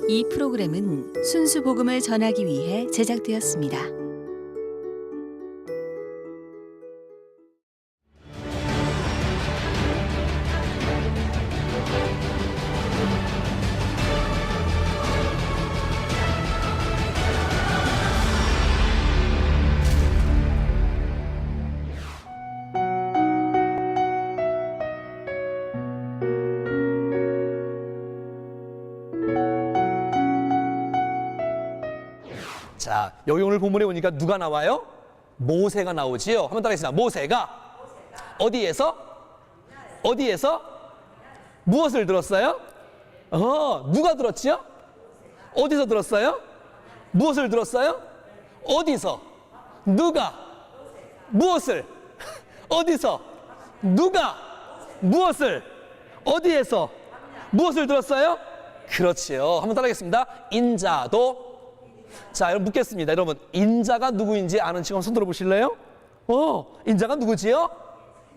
이 프로그램은 순수 복음을 전하기 위해 제작되었습니다. 자, 여기 오늘 본문에 오니까 누가 나와요? 모세가 나오지요. 한번 따라하겠습니다. 모세가 어디에서 무엇을 들었어요? 누가 들었지요? 어디서 들었어요? 무엇을 들었어요? 어디서? 누가? 무엇을? 어디서? 누가? 무엇을? 어디에서? 무엇을 들었어요? 그렇지요. 한번 따라하겠습니다. 인자도. 자, 여러분 묻겠습니다. 여러분, 인자가 누구인지 아는 친구 한번 손 들어보실래요? 인자가 누구지요?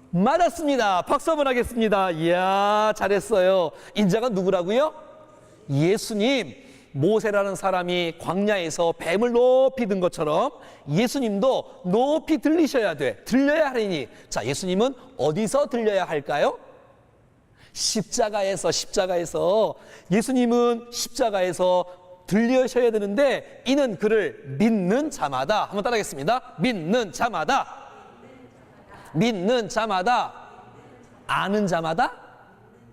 맞았습니다. 박수 한번 하겠습니다. 이야, 잘했어요. 인자가 누구라고요? 예수님. 모세라는 사람이 광야에서 뱀을 높이 든 것처럼 예수님도 높이 들리셔야 돼. 들려야 하리니. 자, 예수님은 어디서 들려야 할까요? 십자가에서. 예수님은 십자가에서 들려셔야 되는데, 이는 그를 믿는 자마다. 한번 따라하겠습니다. 믿는 자마다. 아는 자마다?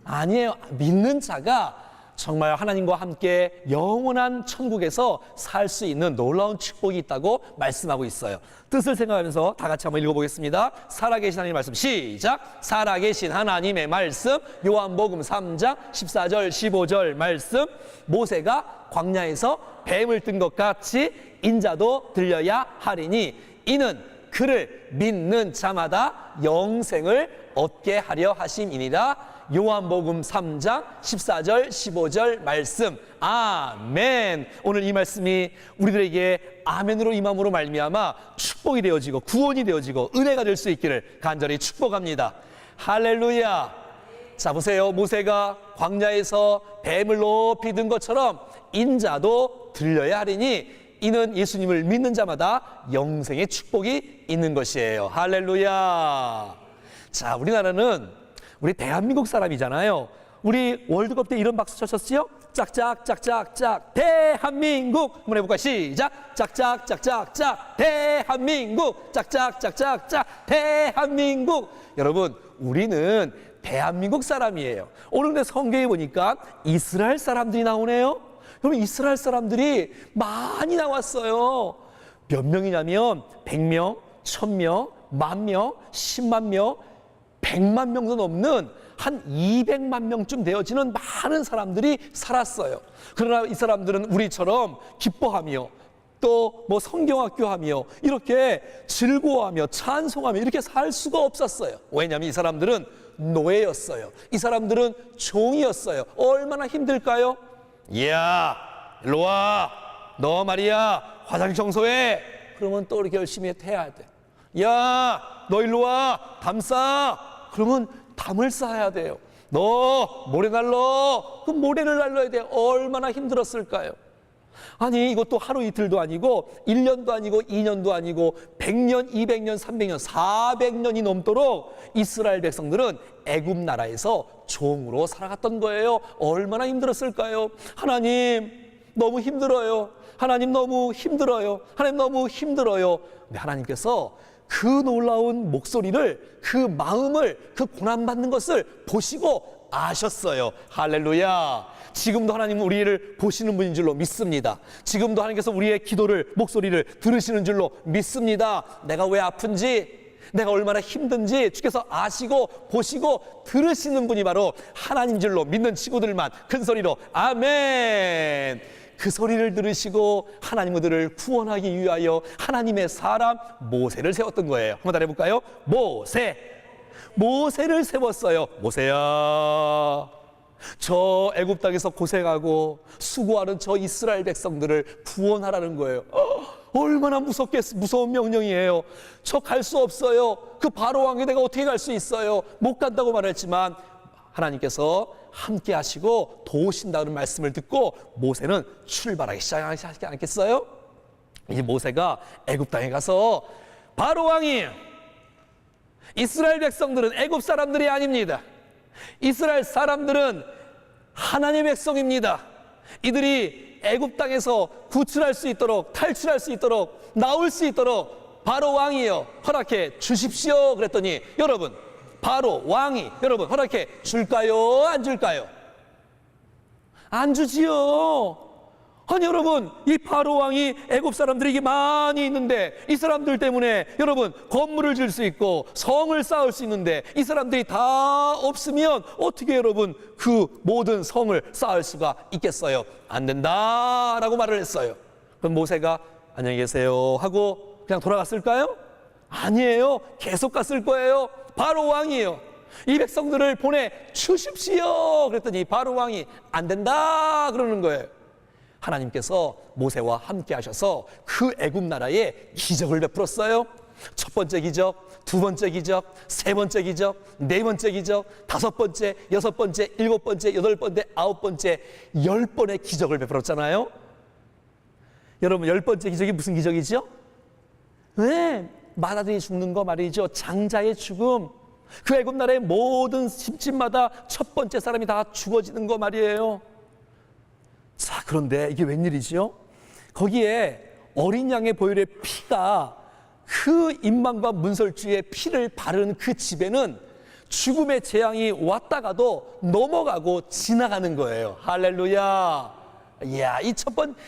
아니에요. 믿는 자가 정말 하나님과 함께 영원한 천국에서 살 수 있는 놀라운 축복이 있다고 말씀하고 있어요. 뜻을 생각하면서 다 같이 한번 읽어보겠습니다. 살아계신 하나님의 말씀 시작. 살아계신 하나님의 말씀, 요한복음 3장 14절 15절 말씀. 모세가 광야에서 뱀을 뜬 것 같이 인자도 들려야 하리니 이는 그를 믿는 자마다 영생을 얻게 하려 하심이니라. 요한복음 3장 14절 15절 말씀. 아멘. 오늘 이 말씀이 우리들에게 아멘으로 임함으로 말미암아 축복이 되어지고 구원이 되어지고 은혜가 될 수 있기를 간절히 축복합니다. 할렐루야. 자, 보세요. 모세가 광야에서 뱀을 높이 든 것처럼 인자도 들려야 하리니 이는 예수님을 믿는 자마다 영생의 축복이 있는 것이에요. 할렐루야. 자, 우리나라는 우리 대한민국 사람이잖아요. 우리 월드컵 때 이런 박수 쳤었지요? 짝짝짝짝짝 대한민국. 한번 해볼까요? 시작. 짝짝짝짝짝 대한민국. 짝짝짝짝짝 대한민국. 여러분, 우리는 대한민국 사람이에요. 오늘 근데 성경에 보니까 이스라엘 사람들이 나오네요. 여러분, 이스라엘 사람들이 많이 나왔어요. 몇 명이냐면 100명, 1000명, 10,000명, 10만 명, 100만 명도 넘는 한 200만 명쯤 되어지는 많은 사람들이 살았어요. 그러나 이 사람들은 우리처럼 기뻐하며 또 뭐 성경학교 하며 이렇게 즐거워하며 찬송하며 이렇게 살 수가 없었어요. 왜냐하면 이 사람들은 노예였어요. 이 사람들은 종이었어요. 얼마나 힘들까요? 야, 일로 와. 너 말이야, 화장실 청소해. 그러면 또 이렇게 열심히 해야 돼. 야, 너 일로 와. 담 싸. 그러면 담을 쌓아야 돼요. 너 모래 날러. 그럼 모래를 날러야 돼. 얼마나 힘들었을까요? 아니, 이것도 하루 이틀도 아니고 1년도 아니고 2년도 아니고 100년, 200년, 300년, 400년이 넘도록 이스라엘 백성들은 애굽 나라에서 종으로 살아갔던 거예요. 얼마나 힘들었을까요? 하나님, 너무 힘들어요. 하나님, 너무 힘들어요. 하나님, 너무 힘들어요. 근데 하나님께서 그 놀라운 목소리를, 그 마음을, 그 고난받는 것을 보시고 아셨어요. 할렐루야. 지금도 하나님은 우리를 보시는 분인 줄로 믿습니다. 지금도 하나님께서 우리의 기도를, 목소리를 들으시는 줄로 믿습니다. 내가 왜 아픈지, 내가 얼마나 힘든지 주께서 아시고 보시고 들으시는 분이 바로 하나님 줄로 믿는 친구들만 큰 소리로 아멘. 그 소리를 들으시고 하나님 그들을 구원하기 위하여 하나님의 사람 모세를 세웠던 거예요. 한번 더 해볼까요? 모세를 세웠어요. 모세야, 저 애굽 땅에서 고생하고 수고하는 저 이스라엘 백성들을 구원하라는 거예요. 얼마나 무서운 명령이에요. 저 갈 수 없어요. 그 바로 왕에 내가 어떻게 갈 수 있어요? 못 간다고 말했지만 하나님께서 함께 하시고 도우신다는 말씀을 듣고 모세는 출발하기 시작하지 않겠어요? 이 모세가 애굽 땅에 가서 바로 왕이 이스라엘 백성들은 애굽 사람들이 아닙니다. 이스라엘 사람들은 하나님의 백성입니다. 이들이 애굽 땅에서 구출할 수 있도록 탈출할 수 있도록 나올 수 있도록 바로 왕이여 허락해 주십시오. 그랬더니 여러분 바로 왕이 여러분 허락해 줄까요? 안 줄까요? 안 주지요. 아니 여러분 이 바로 왕이 애굽 사람들에게 많이 있는데 이 사람들 때문에 여러분 건물을 질 수 있고 성을 쌓을 수 있는데 이 사람들이 다 없으면 어떻게 여러분 그 모든 성을 쌓을 수가 있겠어요? 안 된다라고 말을 했어요. 그럼 모세가 안녕히 계세요 하고 그냥 돌아갔을까요? 아니에요. 계속 갔을 거예요. 바로 왕이에요. 이 백성들을 보내주십시오. 그랬더니 바로 왕이 안 된다 그러는 거예요. 하나님께서 모세와 함께 하셔서 그 애굽 나라에 기적을 베풀었어요. 첫 번째 기적, 두 번째 기적, 세 번째 기적, 네 번째 기적, 다섯 번째, 여섯 번째, 일곱 번째, 여덟 번째, 아홉 번째, 10번의 기적을 베풀었잖아요. 여러분 10번째 기적이 무슨 기적이죠? 네, 마다들이 죽는 거 말이죠. 장자의 죽음. 그 애굽 나라의 모든 집집마다 첫 번째 사람이 다 죽어지는 거 말이에요. 자, 그런데 이게 웬일이죠? 거기에 어린 양의 보혈의 피가 그 임망과 문설주의 피를 바른 그 집에는 죽음의 재앙이 왔다가도 넘어가고 지나가는 거예요. 할렐루야. 이야,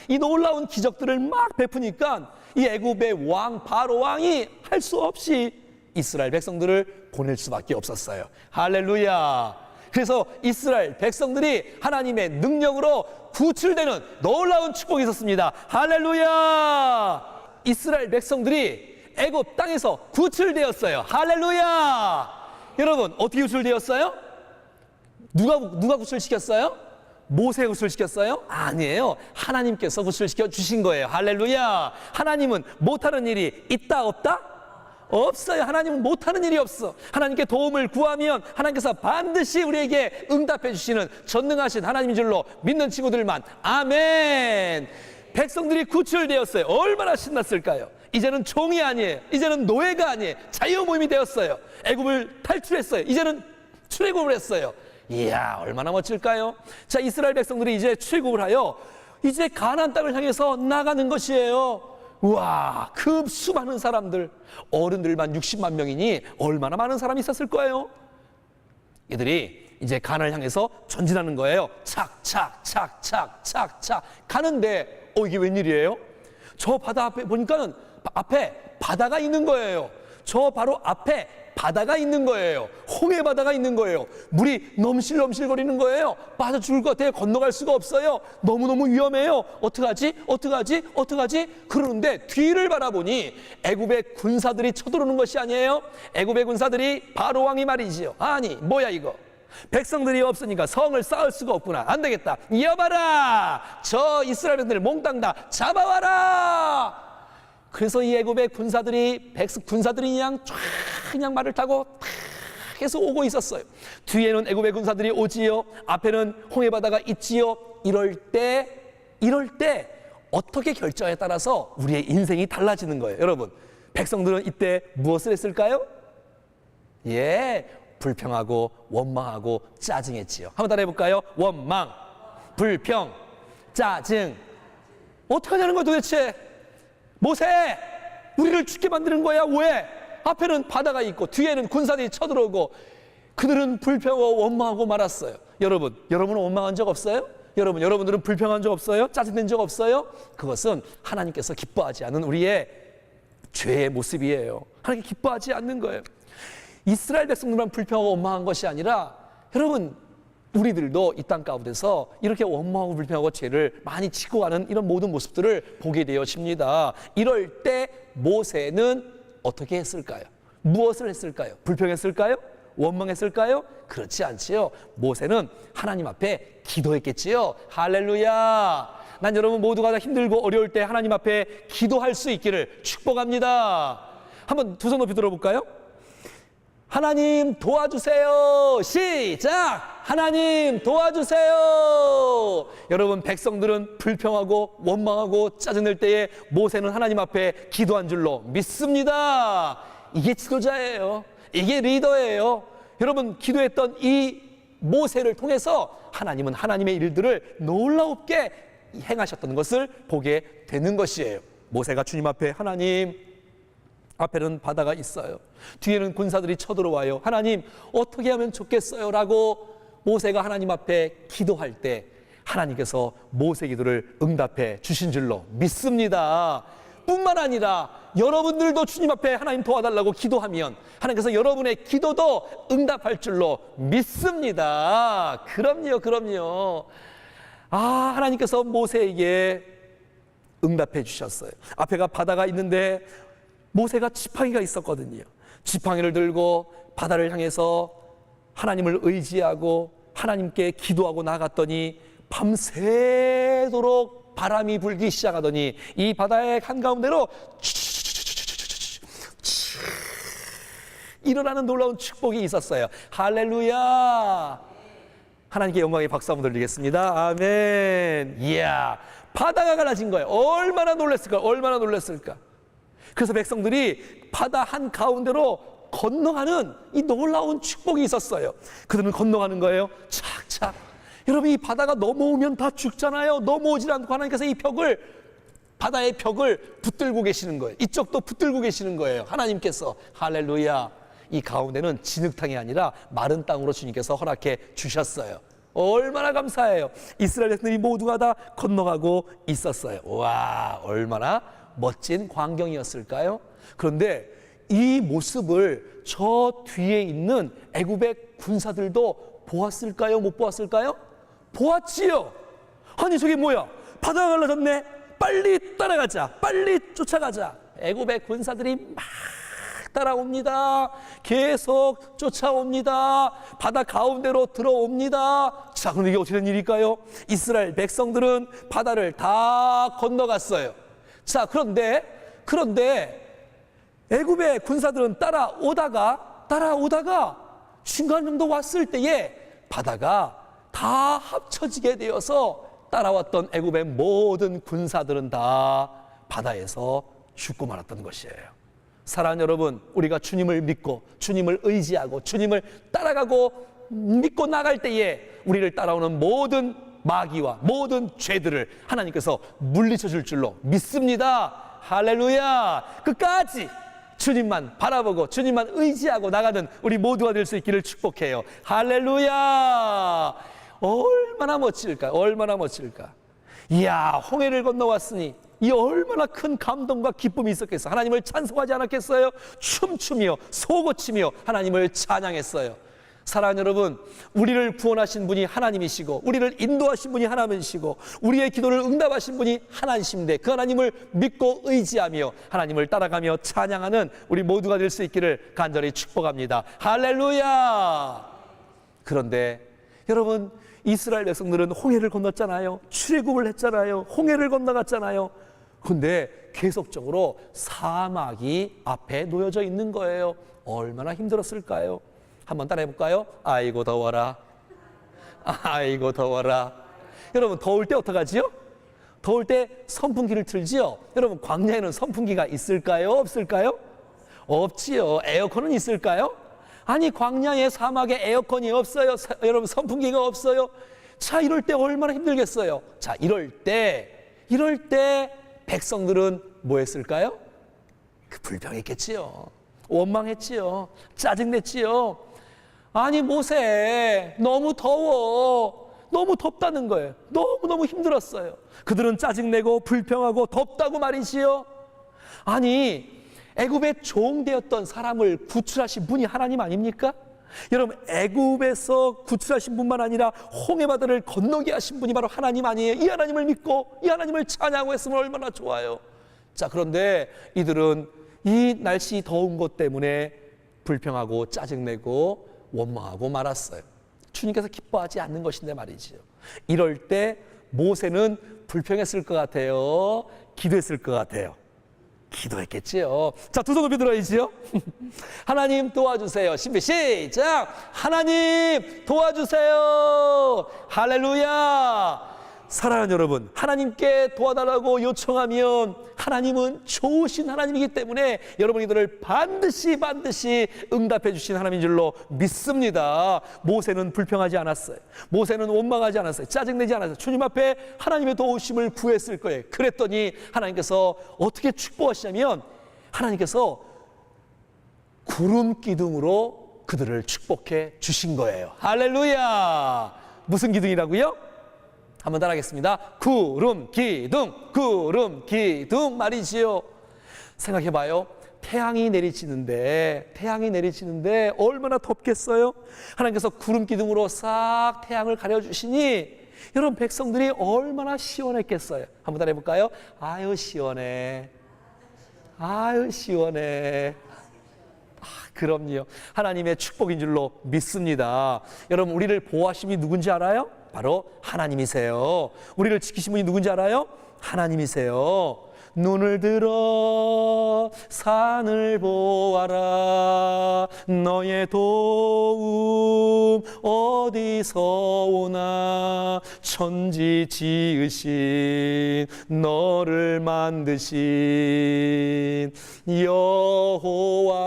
이 놀라운 기적들을 막 베푸니까 이 애굽의 왕 바로 왕이 할 수 없이 이스라엘 백성들을 보낼 수밖에 없었어요. 할렐루야. 그래서 이스라엘 백성들이 하나님의 능력으로 구출되는 놀라운 축복이 있었습니다. 할렐루야. 이스라엘 백성들이 애굽 땅에서 구출되었어요. 할렐루야. 여러분 어떻게 구출되었어요? 누가 구출시켰어요? 모세가 구출시켰어요? 아니에요. 하나님께서 구출시켜 주신 거예요. 할렐루야. 하나님은 못하는 일이 있다 없다? 없어요. 하나님은 못하는 일이 없어. 하나님께 도움을 구하면 하나님께서 반드시 우리에게 응답해 주시는 전능하신 하나님인 줄로 믿는 친구들만 아멘. 백성들이 구출되었어요. 얼마나 신났을까요? 이제는 종이 아니에요. 이제는 노예가 아니에요. 자유 모임이 되었어요. 애굽을 탈출했어요. 이제는 출애굽을 했어요. 이야, 얼마나 멋질까요? 자, 이스라엘 백성들이 이제 출애굽을 하여 이제 가나안 땅을 향해서 나가는 것이에요. 우와, 그 수많은 사람들, 어른들만 60만 명이니 얼마나 많은 사람이 있었을 거예요. 이들이 이제 가나안을 향해서 전진하는 거예요. 착착착착착착 가는데 이게 웬일이에요? 저 바다 앞에 보니까는 앞에 바다가 있는 거예요. 저 바로 앞에 바다가 있는 거예요. 홍해 바다가 있는 거예요. 물이 넘실넘실거리는 거예요. 빠져 죽을 것 같아요. 건너갈 수가 없어요. 너무너무 위험해요. 어떡하지? 그러는데 뒤를 바라보니 애굽의 군사들이 쳐들어오는 것이 아니에요. 애굽의 군사들이 바로 왕이 말이지요. 아니 뭐야 이거. 백성들이 없으니까 성을 쌓을 수가 없구나. 안 되겠다. 여봐라. 저 이스라엘 백성들을 몽땅 다 잡아와라. 그래서 이 애굽의 군사들이 그냥 말을 타고 탁 해서 오고 있었어요. 뒤에는 애굽의 군사들이 오지요. 앞에는 홍해 바다가 있지요. 이럴 때 어떻게 결정에 따라서 우리의 인생이 달라지는 거예요. 여러분, 백성들은 이때 무엇을 했을까요? 예, 불평하고 원망하고 짜증했지요. 한번 따라해 볼까요? 원망, 불평, 짜증. 어떻게 하냐는 거야 도대체? 모세, 우리를 죽게 만드는 거야. 왜? 앞에는 바다가 있고 뒤에는 군사들이 쳐들어오고 그들은 불평하고 원망하고 말았어요. 여러분은 원망한 적 없어요? 여러분들은 불평한 적 없어요? 짜증낸 적 없어요? 그것은 하나님께서 기뻐하지 않는 우리의 죄의 모습이에요. 하나님 기뻐하지 않는 거예요. 이스라엘 백성들만 불평하고 원망한 것이 아니라 여러분 우리들도 이 땅 가운데서 이렇게 원망하고 불평하고 죄를 많이 짓고 가는 이런 모든 모습들을 보게 되어집니다. 이럴 때 모세는 어떻게 했을까요? 무엇을 했을까요? 불평했을까요? 원망했을까요? 그렇지 않지요. 모세는 하나님 앞에 기도했겠지요. 할렐루야. 난 여러분 모두가 다 힘들고 어려울 때 하나님 앞에 기도할 수 있기를 축복합니다. 한번 두 손 높이 들어볼까요? 하나님 도와주세요. 시작! 하나님 도와주세요. 여러분, 백성들은 불평하고 원망하고 짜증낼 때에 모세는 하나님 앞에 기도한 줄로 믿습니다. 이게 지도자예요. 이게 리더예요. 여러분, 기도했던 이 모세를 통해서 하나님은 하나님의 일들을 놀랍게 행하셨던 것을 보게 되는 것이에요. 모세가 주님 앞에, 하나님, 앞에는 바다가 있어요. 뒤에는 군사들이 쳐들어와요. 하나님, 어떻게 하면 좋겠어요? 라고 모세가 하나님 앞에 기도할 때 하나님께서 모세 기도를 응답해 주신 줄로 믿습니다. 뿐만 아니라 여러분들도 주님 앞에 하나님 도와달라고 기도하면 하나님께서 여러분의 기도도 응답할 줄로 믿습니다. 그럼요. 하나님께서 모세에게 응답해 주셨어요. 앞에가 바다가 있는데 모세가 지팡이가 있었거든요. 지팡이를 들고 바다를 향해서 하나님을 의지하고 하나님께 기도하고 나갔더니 밤새도록 바람이 불기 시작하더니 이 바다의 한가운데로 일어나는 놀라운 축복이 있었어요. 할렐루야. 하나님께 영광의 박수 한번 돌리겠습니다. 아멘. 이야, 바다가 갈라진 거예요. 얼마나 놀랐을까. 그래서 백성들이 바다 한가운데로 건너가는 이 놀라운 축복이 있었어요. 그들은 건너가는 거예요. 착착. 여러분, 이 바다가 넘어오면 다 죽잖아요. 넘어오질 않고 하나님께서 이 벽을, 바다의 벽을 붙들고 계시는 거예요. 이쪽도 붙들고 계시는 거예요. 하나님께서. 할렐루야. 이 가운데는 진흙탕이 아니라 마른 땅으로 주님께서 허락해 주셨어요. 얼마나 감사해요. 이스라엘 백성들이 모두가 다 건너가고 있었어요. 와, 얼마나 멋진 광경이었을까요? 그런데 이 모습을 저 뒤에 있는 애굽의 군사들도 보았을까요? 못 보았을까요? 보았지요. 아니, 저게 뭐야? 바다가 갈라졌네. 빨리 따라가자. 빨리 쫓아가자. 애굽의 군사들이 막 따라옵니다. 계속 쫓아옵니다. 바다 가운데로 들어옵니다. 자, 그럼 이게 어떻게 된 일일까요? 이스라엘 백성들은 바다를 다 건너갔어요. 자, 그런데 애굽의 군사들은 따라오다가 중간 정도 왔을 때에 바다가 다 합쳐지게 되어서 따라왔던 애굽의 모든 군사들은 다 바다에서 죽고 말았던 것이에요. 사랑하는 여러분, 우리가 주님을 믿고 주님을 의지하고 주님을 따라가고 믿고 나갈 때에 우리를 따라오는 모든 마귀와 모든 죄들을 하나님께서 물리쳐 줄 줄로 믿습니다. 할렐루야. 끝까지 주님만 바라보고 주님만 의지하고 나가는 우리 모두가 될 수 있기를 축복해요. 할렐루야. 얼마나 멋질까. 이야, 홍해를 건너왔으니 이 얼마나 큰 감동과 기쁨이 있었겠어요. 하나님을 찬송하지 않았겠어요? 춤추며 소고치며 하나님을 찬양했어요. 사랑하는 여러분, 우리를 구원하신 분이 하나님이시고 우리를 인도하신 분이 하나님이시고 우리의 기도를 응답하신 분이 하나님이신데 그 하나님을 믿고 의지하며 하나님을 따라가며 찬양하는 우리 모두가 될 수 있기를 간절히 축복합니다. 할렐루야. 그런데 여러분, 이스라엘 백성들은 홍해를 건넜잖아요. 출애굽을 했잖아요. 홍해를 건너갔잖아요. 근데 계속적으로 사막이 앞에 놓여져 있는 거예요. 얼마나 힘들었을까요? 한번 따라해 볼까요? 아이고 더워라. 아이고 더워라. 여러분, 더울 때 어떡하지요? 더울 때 선풍기를 틀지요. 여러분, 광야에는 선풍기가 있을까요? 없을까요? 없지요. 에어컨은 있을까요? 아니, 광야에 사막에 에어컨이 없어요. 여러분, 선풍기가 없어요. 자, 이럴 때 얼마나 힘들겠어요. 자, 이럴 때 백성들은 뭐 했을까요? 불평했겠지요. 원망했지요. 짜증냈지요. 아니, 모세, 너무 더워. 너무 덥다는 거예요. 너무너무 힘들었어요. 그들은 짜증내고 불평하고 덥다고 말이지요. 아니, 애굽의 종되었던 사람을 구출하신 분이 하나님 아닙니까? 여러분, 애굽에서 구출하신 분만 아니라 홍해바다를 건너게 하신 분이 바로 하나님 아니에요? 이 하나님을 믿고 이 하나님을 찬양하고 했으면 얼마나 좋아요. 자, 그런데 이들은 이 날씨 더운 것 때문에 불평하고 짜증내고 원망하고 말았어요. 주님께서 기뻐하지 않는 것인데 말이지요. 이럴 때 모세는 불평했을 것 같아요? 기도했을 것 같아요? 기도했겠지요. 자, 두 손 높이 들어야지요. 하나님 도와주세요. 신비 시작. 하나님 도와주세요. 할렐루야. 사랑하는 여러분, 하나님께 도와달라고 요청하면 하나님은 좋으신 하나님이기 때문에 여러분 이들을 반드시 응답해 주신 하나님인 줄로 믿습니다. 모세는 불평하지 않았어요. 모세는 원망하지 않았어요. 짜증내지 않았어요. 주님 앞에 하나님의 도우심을 구했을 거예요. 그랬더니 하나님께서 어떻게 축복하시냐면 하나님께서 구름 기둥으로 그들을 축복해 주신 거예요. 할렐루야. 무슨 기둥이라고요? 한번 따라하겠습니다. 구름 기둥, 구름 기둥 말이지요. 생각해봐요. 태양이 내리치는데 얼마나 덥겠어요? 하나님께서 구름 기둥으로 싹 태양을 가려주시니 여러분 백성들이 얼마나 시원했겠어요? 한번 따라해볼까요? 아유 시원해. 아유 시원해. 그럼요. 하나님의 축복인 줄로 믿습니다. 여러분 우리를 보호하심이 누군지 알아요? 바로 하나님이세요. 우리를 지키신 분이 누군지 알아요? 하나님이세요. 눈을 들어 산을 보아라. 너의 도움 어디서 오나. 천지 지으신 너를 만드신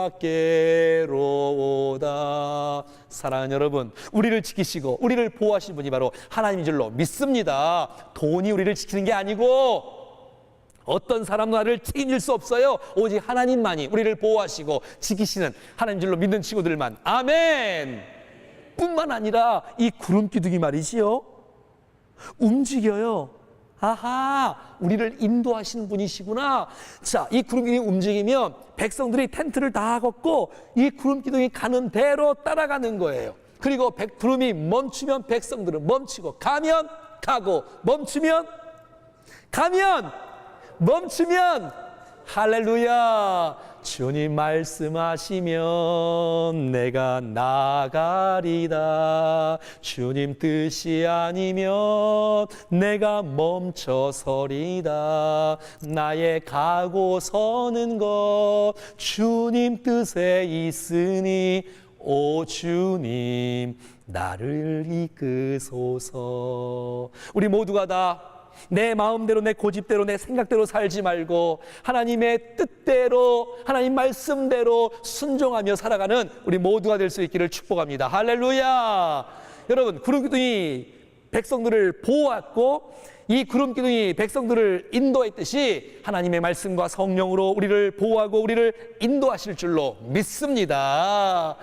여호와께로 오다. 사랑하는 여러분, 우리를 지키시고 우리를 보호하신 분이 바로 하나님인 줄로 믿습니다. 돈이 우리를 지키는 게 아니고 어떤 사람도 나를 책임질 수 없어요. 오직 하나님만이 우리를 보호하시고 지키시는 하나님 줄로 믿는 친구들만. 아멘. 뿐만 아니라 이 구름 기둥이 말이지요, 움직여요. 아하, 우리를 인도하시는 분이시구나. 자, 이 구름 기둥이 움직이면 백성들이 텐트를 다 걷고 이 구름 기둥이 가는 대로 따라가는 거예요. 그리고 구름이 멈추면 백성들은 멈추고, 가면 가고, 멈추면 가면 멈추면. 할렐루야. 주님 말씀하시면 내가 나가리다. 주님 뜻이 아니면 내가 멈춰서리다. 나의 가고 서는 것 주님 뜻에 있으니 오 주님 나를 이끄소서. 우리 모두가 다 내 마음대로, 내 고집대로, 내 생각대로 살지 말고 하나님의 뜻대로, 하나님 말씀대로 순종하며 살아가는 우리 모두가 될 수 있기를 축복합니다. 할렐루야. 여러분, 구름 기둥이 백성들을 보호했고 이 구름 기둥이 백성들을 인도했듯이 하나님의 말씀과 성령으로 우리를 보호하고 우리를 인도하실 줄로 믿습니다.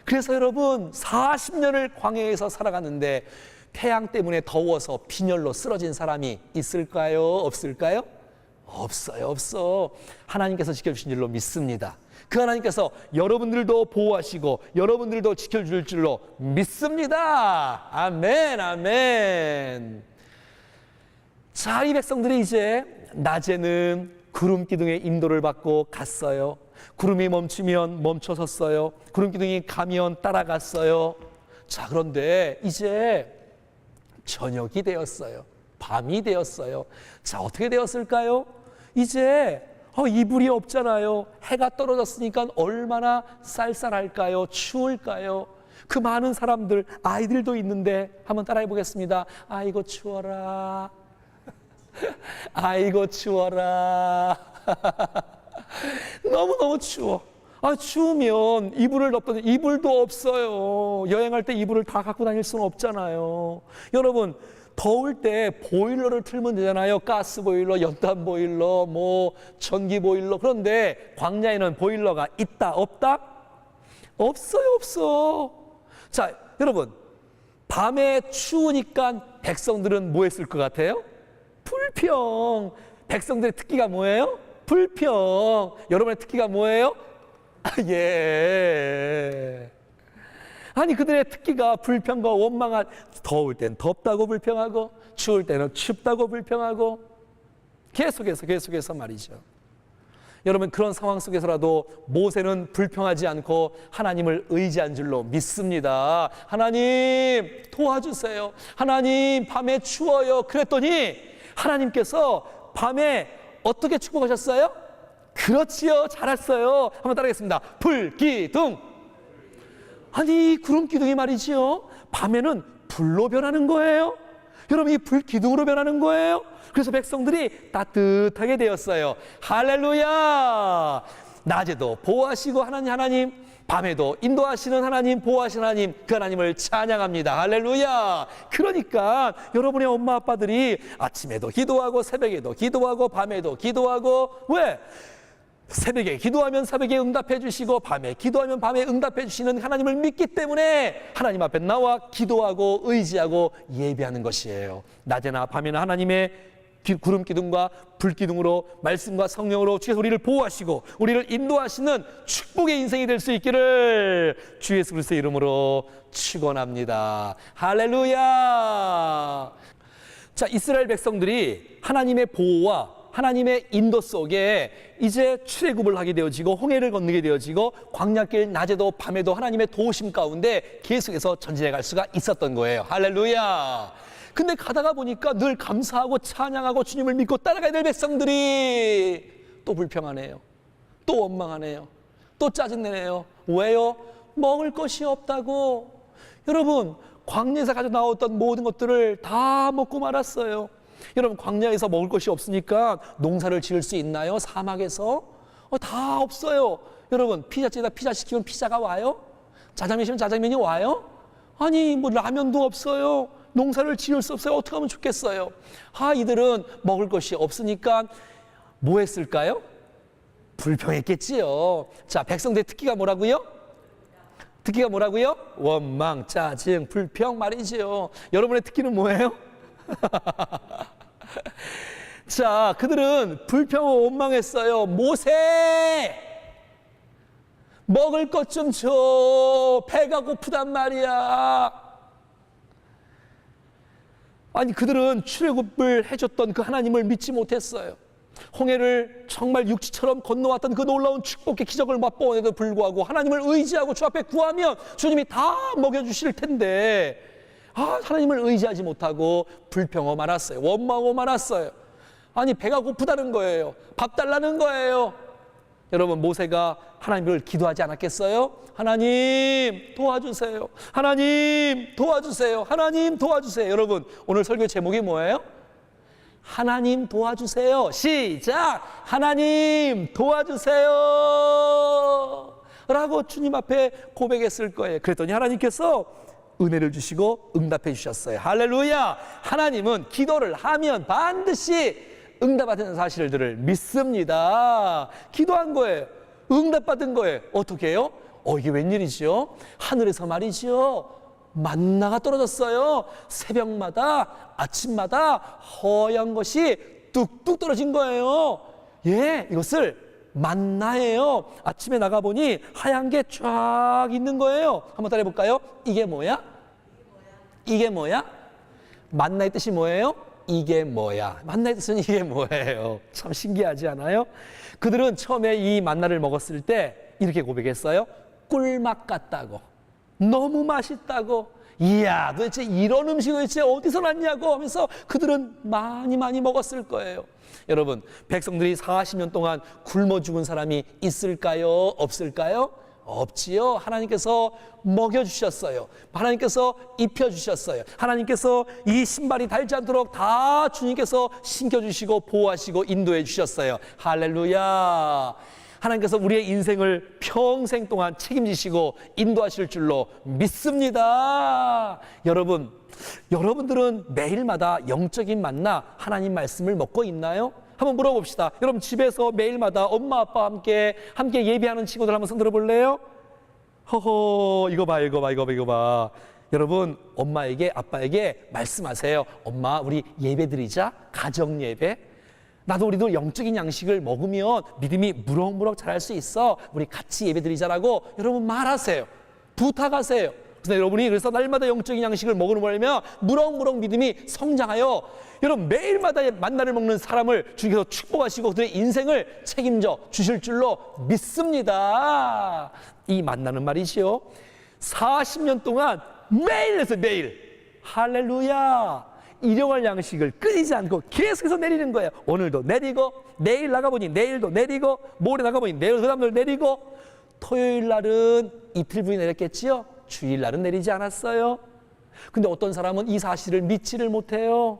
그래서 여러분 40년을 광야에서 살아갔는데 태양 때문에 더워서 빈혈로 쓰러진 사람이 있을까요? 없을까요? 없어요. 없어. 하나님께서 지켜주신 줄로 믿습니다. 그 하나님께서 여러분들도 보호하시고 여러분들도 지켜줄 줄로 믿습니다. 아멘, 아멘. 자, 이 백성들이 이제 낮에는 구름 기둥의 인도를 받고 갔어요. 구름이 멈추면 멈춰섰어요. 구름 기둥이 가면 따라갔어요. 자, 그런데 이제 저녁이 되었어요. 밤이 되었어요. 자, 어떻게 되었을까요? 이제 이불이 없잖아요. 해가 떨어졌으니까 얼마나 쌀쌀할까요? 추울까요? 그 많은 사람들, 아이들도 있는데 한번 따라해 보겠습니다. 아이고 추워라. 아이고 추워라. 너무너무 추워. 추우면 이불을 덮더니 이불도 없어요. 여행할 때 이불을 다 갖고 다닐 수는 없잖아요. 여러분, 더울 때 보일러를 틀면 되잖아요. 가스 보일러, 연탄 보일러, 전기 보일러. 그런데 광야에는 보일러가 있다, 없다? 없어요, 없어. 자, 여러분, 밤에 추우니까 백성들은 뭐 했을 것 같아요? 불평. 백성들의 특기가 뭐예요? 불평. 여러분의 특기가 뭐예요? 예. 아니, 그들의 특기가 불평과 원망한, 더울 땐 덥다고 불평하고 추울 때는 춥다고 불평하고 계속해서 말이죠. 여러분, 그런 상황 속에서라도 모세는 불평하지 않고 하나님을 의지한 줄로 믿습니다. 하나님 도와주세요. 하나님 밤에 추워요. 그랬더니 하나님께서 밤에 어떻게 축복하셨어요? 그렇지요. 잘했어요. 한번 따라하겠습니다. 불기둥. 아니, 구름 기둥이 말이지요. 밤에는 불로 변하는 거예요. 여러분, 이 불기둥으로 변하는 거예요. 그래서 백성들이 따뜻하게 되었어요. 할렐루야. 낮에도 보호하시고 하나님, 밤에도 인도하시는 하나님, 보호하시는 하나님, 그 하나님을 찬양합니다. 할렐루야. 그러니까 여러분의 엄마 아빠들이 아침에도 기도하고 새벽에도 기도하고 밤에도 기도하고, 왜? 새벽에 기도하면 새벽에 응답해 주시고 밤에 기도하면 밤에 응답해 주시는 하나님을 믿기 때문에 하나님 앞에 나와 기도하고 의지하고 예배하는 것이에요. 낮에나 밤에나 하나님의 구름 기둥과 불 기둥으로 말씀과 성령으로 주께서 우리를 보호하시고 우리를 인도하시는 축복의 인생이 될 수 있기를 주 예수 그리스도의 이름으로 축원합니다. 할렐루야. 자, 이스라엘 백성들이 하나님의 보호와 하나님의 인도 속에 이제 출애굽을 하게 되어지고 홍해를 건너게 되어지고 광야길 낮에도 밤에도 하나님의 도우심 가운데 계속해서 전진해 갈 수가 있었던 거예요. 할렐루야. 근데 가다가 보니까 늘 감사하고 찬양하고 주님을 믿고 따라가야 될 백성들이 또 불평하네요. 또 원망하네요. 또 짜증내네요. 왜요? 먹을 것이 없다고. 여러분, 광야에서 가져 나왔던 모든 것들을 다 먹고 말았어요. 여러분, 광야에서 먹을 것이 없으니까 농사를 지을 수 있나요? 사막에서? 다 없어요. 여러분, 피자집에다 피자 시키면 피자가 와요? 짜장면 시키면 짜장면이 와요? 아니, 뭐 라면도 없어요. 농사를 지을 수 없어요. 어떻게 하면 좋겠어요? 이들은 먹을 것이 없으니까 뭐 했을까요? 불평했겠지요. 자, 백성들의 특기가 뭐라고요? 특기가 뭐라고요? 원망, 짜증, 불평 말이지요. 여러분의 특기는 뭐예요? 자, 그들은 불평하고 원망했어요. 모세, 먹을 것 좀 줘. 배가 고프단 말이야. 아니, 그들은 출애굽을 해줬던 그 하나님을 믿지 못했어요. 홍해를 정말 육지처럼 건너왔던 그 놀라운 축복의 기적을 맛보는데도 불구하고 하나님을 의지하고 주 앞에 구하면 주님이 다 먹여주실 텐데 하나님을 의지하지 못하고 불평하고 말았어요. 원망하고 말았어요. 아니, 배가 고프다는 거예요. 밥 달라는 거예요. 여러분, 모세가 하나님을 기도하지 않았겠어요? 하나님 도와주세요. 하나님 도와주세요. 하나님 도와주세요. 여러분, 오늘 설교 제목이 뭐예요? 하나님 도와주세요. 시작! 하나님 도와주세요 라고 주님 앞에 고백했을 거예요. 그랬더니 하나님께서 은혜를 주시고 응답해 주셨어요. 할렐루야. 하나님은 기도를 하면 반드시 응답받는 사실들을 믿습니다. 기도한 거예요. 응답받은 거예요. 어떻게 해요? 이게 웬일이죠? 하늘에서 말이죠, 만나가 떨어졌어요. 새벽마다 아침마다 허연 것이 뚝뚝 떨어진 거예요. 이것을 만나예요. 아침에 나가보니 하얀 게 쫙 있는 거예요. 한번 따라해 볼까요? 이게 뭐야? 이게 뭐야? 만나의 뜻이 뭐예요? 이게 뭐야? 만나의 뜻은 이게 뭐예요? 참 신기하지 않아요? 그들은 처음에 이 만나를 먹었을 때 이렇게 고백했어요. 꿀맛 같다고, 너무 맛있다고, 이야 도대체 이런 음식이 도대체 어디서 났냐고 하면서 그들은 많이 먹었을 거예요. 여러분, 백성들이 40년 동안 굶어 죽은 사람이 있을까요? 없을까요? 없지요. 하나님께서 먹여주셨어요. 하나님께서 입혀주셨어요. 하나님께서 이 신발이 닳지 않도록 다 주님께서 신겨주시고 보호하시고 인도해 주셨어요. 할렐루야. 하나님께서 우리의 인생을 평생 동안 책임지시고 인도하실 줄로 믿습니다. 여러분들은 매일마다 영적인 만나 하나님 말씀을 먹고 있나요? 한번 물어봅시다. 여러분, 집에서 매일마다 엄마 아빠와 함께 예배하는 친구들 한번 손 들어볼래요? 이거 봐. 여러분, 엄마에게 아빠에게 말씀하세요. 엄마, 우리 예배 드리자. 가정 예배. 우리도 영적인 양식을 먹으면 믿음이 무럭무럭 자랄 수 있어. 우리 같이 예배 드리자라고 여러분 말하세요. 부탁하세요. 그래서 날마다 영적인 양식을 먹으면 무럭무럭 믿음이 성장하여 여러분 매일마다 만나를 먹는 사람을 주님께서 축복하시고 그들의 인생을 책임져 주실 줄로 믿습니다. 이 만나는 말이지요, 40년 동안 매일 해서 매일. 할렐루야. 일용할 양식을 끊이지 않고 계속해서 내리는 거예요. 오늘도 내리고, 내일 나가보니 내일도 내리고, 모레 나가보니 내일 그 다음날 내리고, 토요일 날은 이틀 분이 내렸겠지요? 주일 날은 내리지 않았어요. 근데 어떤 사람은 이 사실을 믿지를 못해요.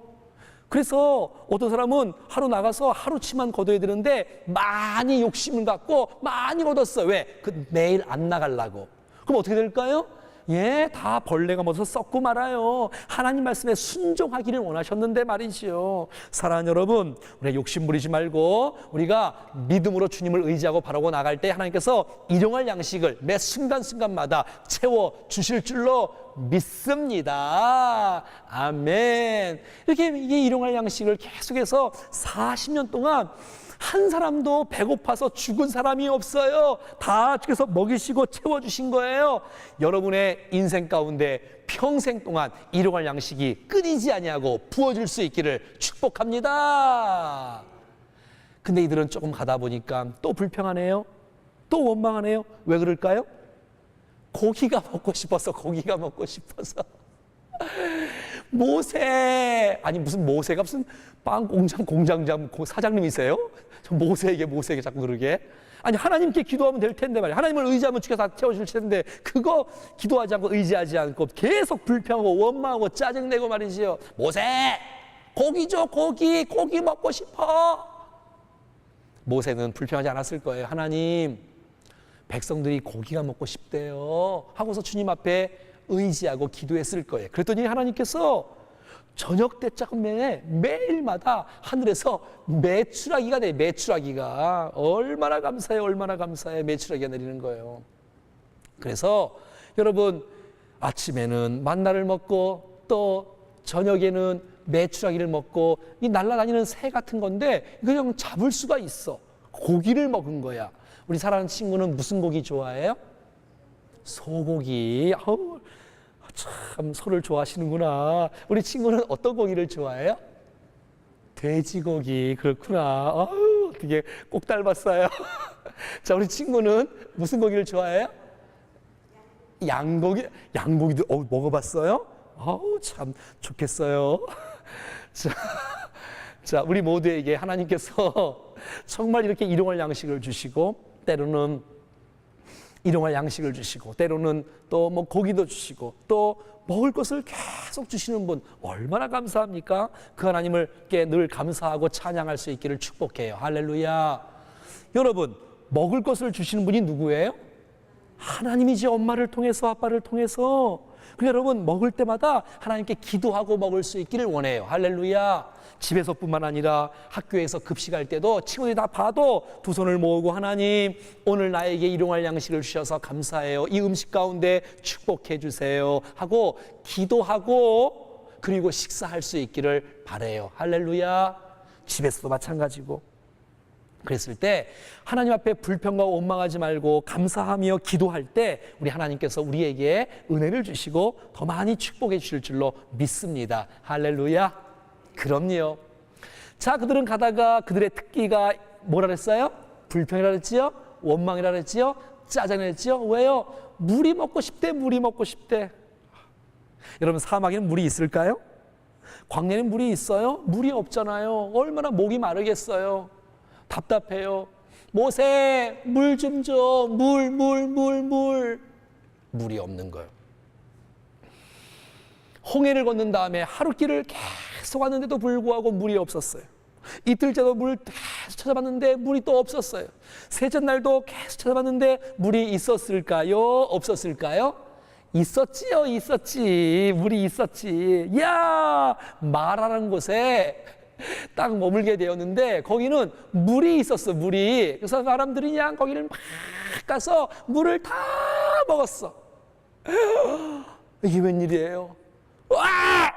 그래서 어떤 사람은 하루 나가서 하루치만 거둬야 되는데 많이 욕심을 갖고 많이 거뒀어요. 왜? 내일 안 나가려고. 그럼 어떻게 될까요? 예, 다 벌레가 먹어서 썩고 말아요. 하나님 말씀에 순종하기를 원하셨는데 말이지요. 사랑하는 여러분, 우리가 욕심 부리지 말고 우리가 믿음으로 주님을 의지하고 바라고 나갈 때 하나님께서 일용할 양식을 매 순간순간마다 채워주실 줄로 믿습니다. 아멘. 이렇게 이게 일용할 양식을 계속해서 40년 동안 한 사람도 배고파서 죽은 사람이 없어요. 다 주께서 먹이시고 채워주신 거예요. 여러분의 인생 가운데 평생 동안 일용할 양식이 끊이지 아니하고 부어질 수 있기를 축복합니다. 근데 이들은 조금 가다 보니까 또 불평하네요. 또 원망하네요. 왜 그럴까요? 고기가 먹고 싶어서, 고기가 먹고 싶어서. 모세, 아니 무슨 모세가 무슨 빵 공장 공장장 사장님이세요? 저 모세에게 자꾸 그러게. 아니 하나님께 기도하면 될 텐데 말이야. 하나님을 의지하면 주께서 다 채워줄 텐데 그거 기도하지 않고 의지하지 않고 계속 불평하고 원망하고 짜증내고 말이지요. 모세, 고기 줘, 고기 먹고 싶어. 모세는 불평하지 않았을 거예요. 하나님, 백성들이 고기가 먹고 싶대요 하고서 주님 앞에 의지하고 기도했을 거예요. 그랬더니 하나님께서 저녁 때쯤에 매일마다 하늘에서 메추라기가 내요. 메추라기가 얼마나 감사해요. 얼마나 감사해. 메추라기가 내리는 거예요. 그래서 여러분 아침에는 만나를 먹고 또 저녁에는 메추라기를 먹고 이 날아다니는 새 같은 건데 그냥 잡을 수가 있어. 고기를 먹은 거야. 우리 사랑하는 친구는 무슨 고기 좋아해요? 소고기. 참 소를 좋아하시는구나. 우리 친구는 어떤 고기를 좋아해요? 돼지고기. 그렇구나. 어떻게 꼭 닮았어요. 자, 우리 친구는 무슨 고기를 좋아해요? 양고기. 양고기도 먹어봤어요? 참 좋겠어요. 자, 우리 모두에게 하나님께서 정말 이렇게 일용할 양식을 주시고 때로는 일용할 양식을 주시고 때로는 또 뭐 고기도 주시고 또 먹을 것을 계속 주시는 분 얼마나 감사합니까? 그 하나님을께 늘 감사하고 찬양할 수 있기를 축복해요. 할렐루야. 여러분, 먹을 것을 주시는 분이 누구예요? 하나님이지. 엄마를 통해서, 아빠를 통해서. 그러니까 여러분 먹을 때마다 하나님께 기도하고 먹을 수 있기를 원해요. 할렐루야. 집에서뿐만 아니라 학교에서 급식할 때도 친구들이 다 봐도 두 손을 모으고 하나님, 오늘 나에게 일용할 양식을 주셔서 감사해요. 이 음식 가운데 축복해 주세요 하고 기도하고 그리고 식사할 수 있기를 바라요. 할렐루야. 집에서도 마찬가지고. 그랬을 때 하나님 앞에 불평과 원망하지 말고 감사하며 기도할 때 우리 하나님께서 우리에게 은혜를 주시고 더 많이 축복해 주실 줄로 믿습니다. 할렐루야. 그럼요. 자, 그들은 가다가 그들의 특기가 뭐라 그랬어요? 불평이라 그랬지요? 원망이라 그랬지요? 짜증이라 그랬지요? 왜요? 물이 먹고 싶대. 물이 먹고 싶대. 여러분, 사막에는 물이 있을까요? 광야에는 물이 있어요? 물이 없잖아요. 얼마나 목이 마르겠어요. 답답해요. 모세, 물 좀 줘. 물이 없는 거예요. 홍해를 건넌 다음에 하루길을 계속 왔는데도 불구하고 물이 없었어요. 이틀째도 물 계속 찾아봤는데 물이 또 없었어요. 셋째 날도 계속 찾아봤는데 물이 있었을까요? 없었을까요? 있었지요. 있었지. 물이 있었지. 야, 마라라는 곳에 딱 머물게 되었는데 거기는 물이 있었어. 물이. 그래서 사람들이 그냥 거기를 막 가서 물을 다 먹었어. 이게 웬일이에요? 와!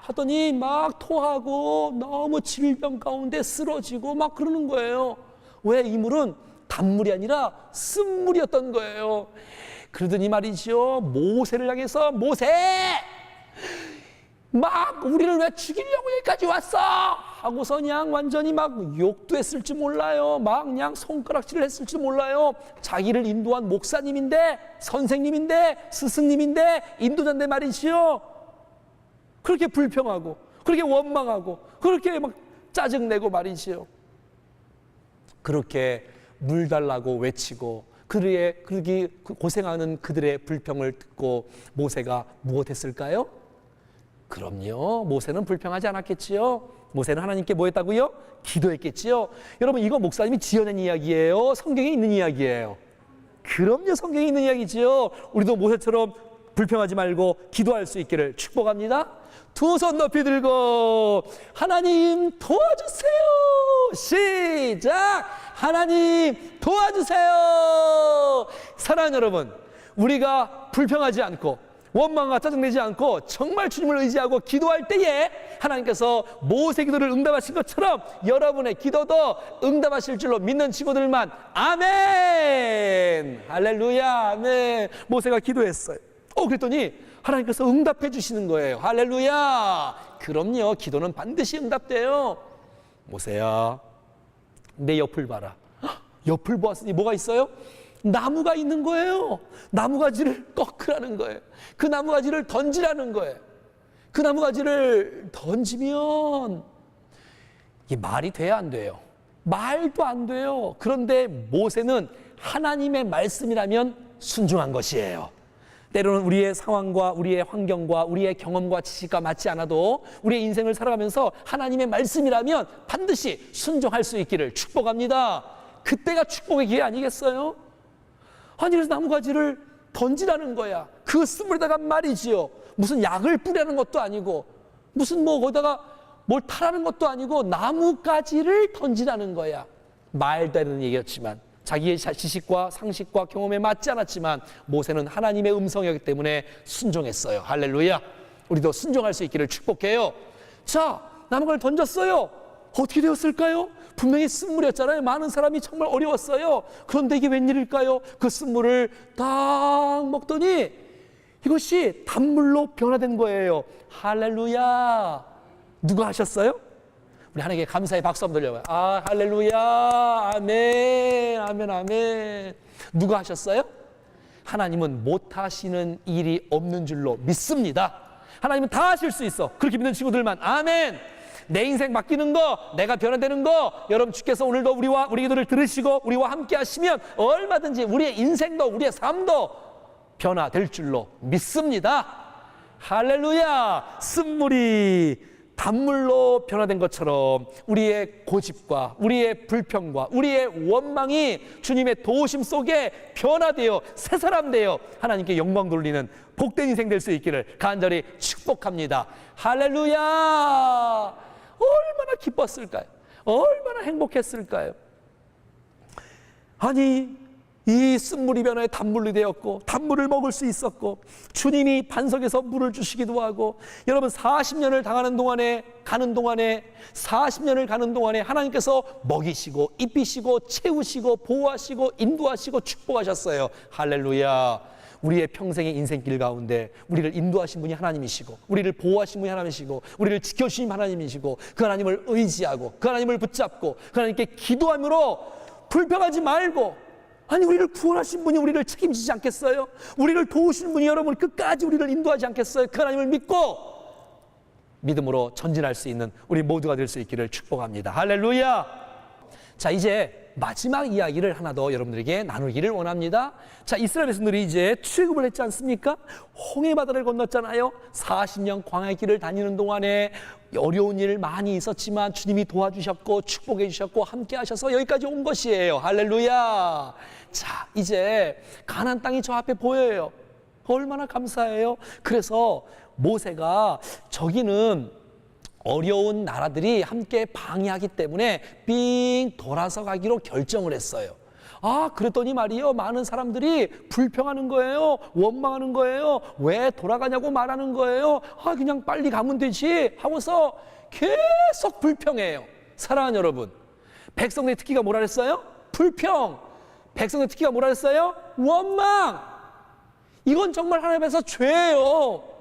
하더니 막 토하고 너무 질병 가운데 쓰러지고 막 그러는 거예요. 왜? 이 물은 단물이 아니라 쓴물이었던 거예요. 그러더니 말이죠. 모세를 향해서 모세! 막 우리를 왜 죽이려고 여기까지 왔어? 하고서 그냥 완전히 막 욕도 했을지 몰라요. 막 그냥 손가락질을 했을지 몰라요. 자기를 인도한 목사님인데, 선생님인데, 스승님인데, 인도자인데 말이지요. 그렇게 불평하고 그렇게 원망하고 그렇게 막 짜증내고 말이지요. 그렇게 물 달라고 외치고 그렇게 고생하는 그들의 불평을 듣고 모세가 무엇했을까요? 그럼요, 모세는 불평하지 않았겠지요. 모세는 하나님께 뭐 했다고요? 기도했겠지요. 여러분, 이거 목사님이 지어낸 이야기예요? 성경에 있는 이야기예요? 그럼요, 성경에 있는 이야기지요. 우리도 모세처럼 불평하지 말고 기도할 수 있기를 축복합니다. 두 손 높이 들고 하나님 도와주세요. 시작. 하나님 도와주세요. 사랑하는 여러분, 우리가 불평하지 않고 원망과 짜증내지 않고 정말 주님을 의지하고 기도할 때에 하나님께서 모세 기도를 응답하신 것처럼 여러분의 기도도 응답하실 줄로 믿는 친구들만 아멘. 할렐루야. 아멘. 모세가 기도했어요. 그랬더니 하나님께서 응답해 주시는 거예요. 할렐루야. 그럼요, 기도는 반드시 응답돼요. 모세야, 내 옆을 봐라. 옆을 보았으니 뭐가 있어요? 나무가 있는 거예요. 나무가지를 꺾으라는 거예요. 그 나무가지를 던지라는 거예요. 그 나무가지를 던지면 이게 말이 돼야 안 돼요? 말도 안 돼요. 그런데 모세는 하나님의 말씀이라면 순종한 것이에요. 때로는 우리의 상황과 우리의 환경과 우리의 경험과 지식과 맞지 않아도 우리의 인생을 살아가면서 하나님의 말씀이라면 반드시 순종할 수 있기를 축복합니다. 그때가 축복의 기회 아니겠어요? 아니, 그래서 나무가지를 던지라는 거야. 그 쓴물에다가 말이지요, 무슨 약을 뿌리라는 것도 아니고 무슨 뭐 거기다가 뭘 타라는 것도 아니고 나무가지를 던지라는 거야. 말도 안 되는 얘기였지만, 자기의 지식과 상식과 경험에 맞지 않았지만 모세는 하나님의 음성이었기 때문에 순종했어요. 할렐루야. 우리도 순종할 수 있기를 축복해요. 자, 나무가지를 던졌어요. 어떻게 되었을까요? 분명히 쓴물이었잖아요. 많은 사람이 정말 어려웠어요. 그런데 이게 웬일일까요? 그 쓴물을 딱 먹더니 이것이 단물로 변화된 거예요. 할렐루야. 누가 하셨어요? 우리 하나님께 감사의 박수 한번 돌려봐요. 할렐루야. 아멘. 아멘. 아멘. 누가 하셨어요? 하나님은 못하시는 일이 없는 줄로 믿습니다. 하나님은 다 하실 수 있어. 그렇게 믿는 친구들만 아멘. 내 인생 바뀌는 거, 내가 변화되는 거, 여러분 주께서 오늘도 우리 기도를 들으시고 우리와 함께 하시면 얼마든지 우리의 인생도 우리의 삶도 변화될 줄로 믿습니다. 할렐루야. 쓴물이 단물로 변화된 것처럼 우리의 고집과 우리의 불평과 우리의 원망이 주님의 도우심 속에 변화되어 새 사람 되어 하나님께 영광 돌리는 복된 인생 될 수 있기를 간절히 축복합니다. 할렐루야. 얼마나 기뻤을까요? 얼마나 행복했을까요? 아니, 이 쓴물이 변화해 단물이 되었고 단물을 먹을 수 있었고 주님이 반석에서 물을 주시기도 하고, 여러분 40년을 가는 동안에 40년을 가는 동안에 하나님께서 먹이시고 입히시고 채우시고 보호하시고 인도하시고 축복하셨어요. 할렐루야. 우리의 평생의 인생길 가운데 우리를 인도하신 분이 하나님이시고 우리를 보호하신 분이 하나님이시고 우리를 지켜주신 하나님이시고 그 하나님을 의지하고 그 하나님을 붙잡고 그 하나님께 기도함으로 불평하지 말고, 아니, 우리를 구원하신 분이 우리를 책임지지 않겠어요? 우리를 도우시는 분이 여러분 끝까지 우리를 인도하지 않겠어요? 그 하나님을 믿고 믿음으로 전진할 수 있는 우리 모두가 될 수 있기를 축복합니다. 할렐루야. 자, 이제 마지막 이야기를 하나 더 여러분들에게 나누기를 원합니다. 자, 이스라엘 백성들이 이제 출애굽을 했지 않습니까? 홍해 바다를 건넜잖아요. 40년 광야의 길을 다니는 동안에 어려운 일 많이 있었지만 주님이 도와주셨고 축복해 주셨고 함께 하셔서 여기까지 온 것이에요. 할렐루야. 자, 이제 가나안 땅이 저 앞에 보여요. 얼마나 감사해요. 그래서 모세가 저기는 어려운 나라들이 함께 방해하기 때문에 삥 돌아서 가기로 결정을 했어요. 그랬더니 말이요, 많은 사람들이 불평하는 거예요. 원망하는 거예요. 왜 돌아가냐고 말하는 거예요. 그냥 빨리 가면 되지 하고서 계속 불평해요. 사랑하는 여러분, 백성들의 특기가 뭐라 그랬어요? 불평. 백성들의 특기가 뭐라 그랬어요? 원망. 이건 정말 하나님 앞에서 죄예요.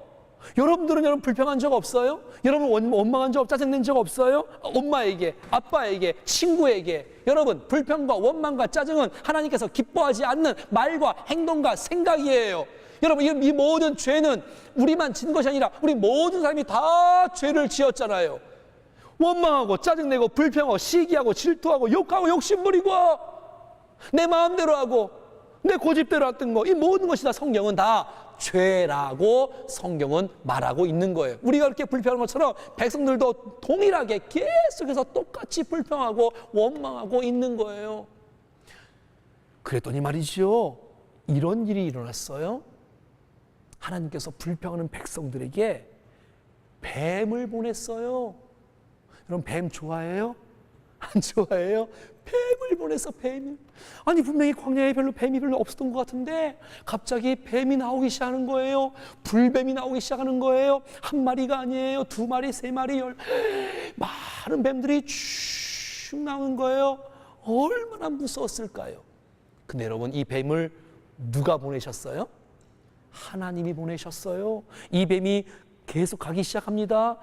여러분들은 여러분 불평한 적 없어요? 여러분 원망한 적, 짜증낸 적 없어요? 엄마에게, 아빠에게, 친구에게. 여러분, 불평과 원망과 짜증은 하나님께서 기뻐하지 않는 말과 행동과 생각이에요. 여러분, 이 모든 죄는 우리만 진 것이 아니라 우리 모든 사람이 다 죄를 지었잖아요. 원망하고 짜증내고 불평하고 시기하고 질투하고 욕하고 욕심부리고 내 마음대로 하고 내 고집대로 했던 거, 이 모든 것이 다 성경은 다 죄라고 성경은 말하고 있는 거예요. 우리가 그렇게 불평하는 것처럼 백성들도 동일하게 계속해서 똑같이 불평하고 원망하고 있는 거예요. 그랬더니 말이죠, 이런 일이 일어났어요. 하나님께서 불평하는 백성들에게 뱀을 보냈어요. 여러분, 뱀 좋아해요? 안 좋아해요? 뱀을 보내서 뱀이. 아니, 분명히 광야에 뱀이 별로 없었던 것 같은데 갑자기 뱀이 나오기 시작하는 거예요. 불뱀이 나오기 시작하는 거예요. 한 마리가 아니에요. 두 마리, 세 마리, 많은 뱀들이 쭉 나오는 거예요. 얼마나 무서웠을까요? 근데 여러분, 이 뱀을 누가 보내셨어요? 하나님이 보내셨어요. 이 뱀이 계속 가기 시작합니다.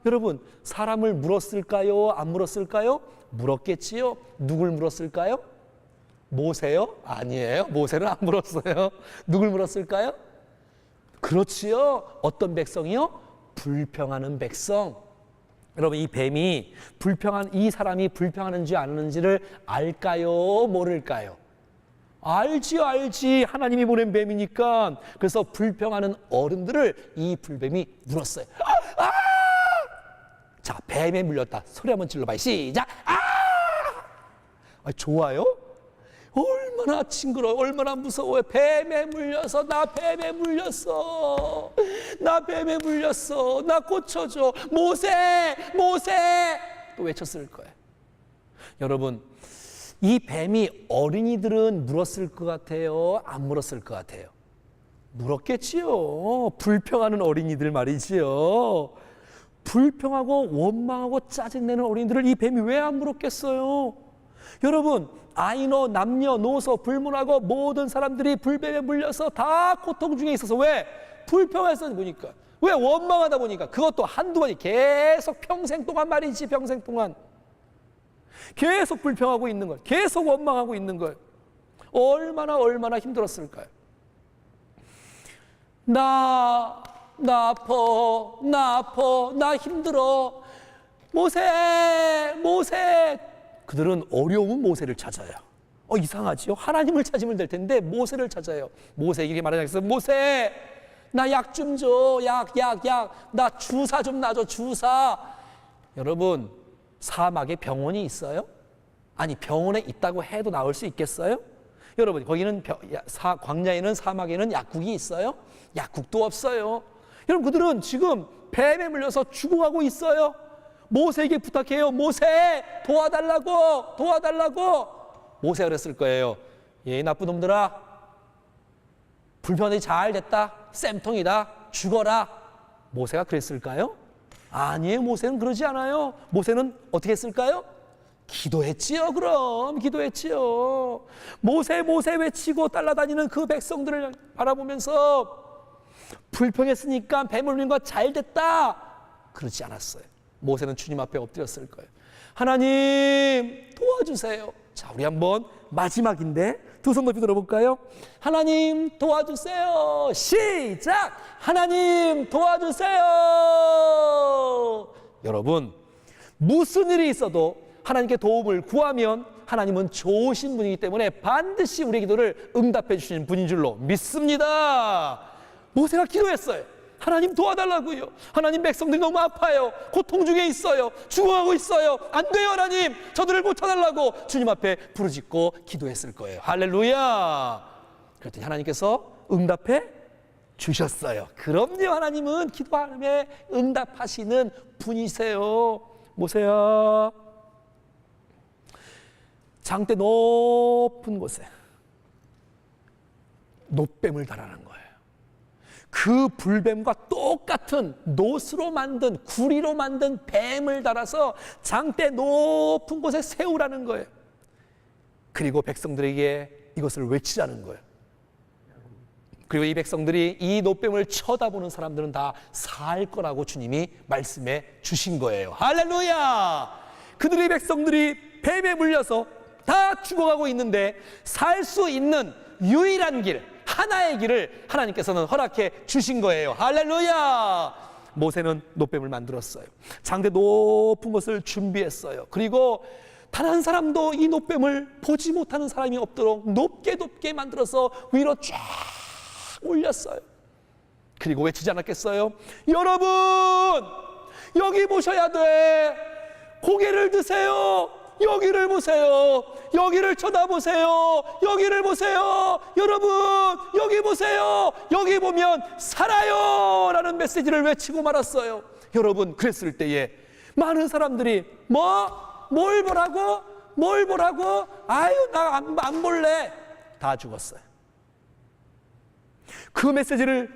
여러분, 사람을 물었을까요? 안 물었을까요? 물었겠지요. 누굴 물었을까요? 모세요? 아니에요. 모세는 안 물었어요. 누굴 물었을까요? 그렇지요. 어떤 백성이요? 불평하는 백성. 여러분, 이 뱀이 이 사람이 불평하는지 안 하는지를 알까요? 모를까요? 알지. 하나님이 보낸 뱀이니까. 그래서 불평하는 어른들을 이 불뱀이 물었어요. 자, 뱀에 물렸다. 소리 한번 질러봐요. 시작. 좋아요? 얼마나 징그러워, 얼마나 무서워요. 뱀에 물렸어. 나 뱀에 물렸어. 나 고쳐줘. 모세. 또 외쳤을 거예요. 여러분, 이 뱀이 어린이들은 물었을 것 같아요? 안 물었을 것 같아요? 물었겠지요. 불평하는 어린이들 말이지요. 불평하고 원망하고 짜증내는 어린이들을 이 뱀이 왜 안 물었겠어요? 여러분, 아이노, 남녀노소 불문하고 모든 사람들이 불뱀에 물려서 다 고통 중에 있어서 왜? 불평해서 보니까. 왜? 원망하다 보니까. 그것도 한두 번이 계속 평생 동안 말이지. 평생 동안 계속 불평하고 있는 거예요. 계속 원망하고 있는 거예요. 얼마나 힘들었을까요? 나 아파, 나 힘들어. 모세. 그들은 어려운 모세를 찾아요. 이상하지요? 하나님을 찾으면 될 텐데 모세를 찾아요. 모세에게 말하자면서, 모세, 나 약 좀 줘. 약. 나 주사 좀 놔줘, 주사. 여러분, 사막에 병원이 있어요? 아니, 병원에 있다고 해도 나올 수 있겠어요? 여러분, 거기는 광야에는, 사막에는 약국이 있어요? 약국도 없어요. 여러분, 그들은 지금 뱀에 물려서 죽어가고 있어요. 모세에게 부탁해요. 모세, 도와달라고. 모세가 그랬을 거예요. 나쁜 놈들아, 불편이 잘 됐다. 쌤통이다. 죽어라. 모세가 그랬을까요? 아니에요. 모세는 그러지 않아요. 모세는 어떻게 했을까요? 기도했지요. 그럼 기도했지요. 모세 외치고 따라다니는 그 백성들을 바라보면서 불평했으니까 뱀을 물린 거 잘 됐다. 그러지 않았어요. 모세는 주님 앞에 엎드렸을 거예요. 하나님 도와주세요. 자, 우리 한번 마지막인데 두 손 높이 들어볼까요? 하나님 도와주세요. 시작. 하나님 도와주세요. 여러분, 무슨 일이 있어도 하나님께 도움을 구하면 하나님은 좋으신 분이기 때문에 반드시 우리의 기도를 응답해 주시는 분인 줄로 믿습니다. 모세가 기도했어요. 하나님 도와달라고요. 하나님, 백성들이 너무 아파요. 고통 중에 있어요. 죽어가고 있어요. 안 돼요, 하나님. 저들을 고쳐달라고 주님 앞에 부르짖고 기도했을 거예요. 할렐루야. 그랬더니 하나님께서 응답해 주셨어요. 그럼요, 하나님은 기도함에 응답하시는 분이세요. 모세야, 장대 높은 곳에 놋뱀을 달아난 거예요. 그 불뱀과 똑같은 놋으로 만든, 구리로 만든 뱀을 달아서 장대 높은 곳에 세우라는 거예요. 그리고 백성들에게 이것을 외치라는 거예요. 그리고 이 백성들이 이 놋뱀을 쳐다보는 사람들은 다 살 거라고 주님이 말씀해 주신 거예요. 할렐루야! 그들의 백성들이 뱀에 물려서 다 죽어가고 있는데 살 수 있는 유일한 길, 하나의 길을 하나님께서는 허락해 주신 거예요. 할렐루야. 모세는 놋뱀을 만들었어요. 장대 높은 것을 준비했어요. 그리고 단 한 사람도 이 놋뱀을 보지 못하는 사람이 없도록 높게 만들어서 위로 쫙 올렸어요. 그리고 외치지 않았겠어요? 여러분, 여기 보셔야 돼. 고개를 드세요. 여기를 보세요. 여기를 쳐다보세요. 여기를 보세요. 여러분, 여기 보세요. 여기 보면 살아요 라는 메시지를 외치고 말았어요. 여러분, 그랬을 때에 많은 사람들이 뭘 보라고? 뭘 보라고? 아유, 나 안 볼래. 다 죽었어요. 그 메시지를,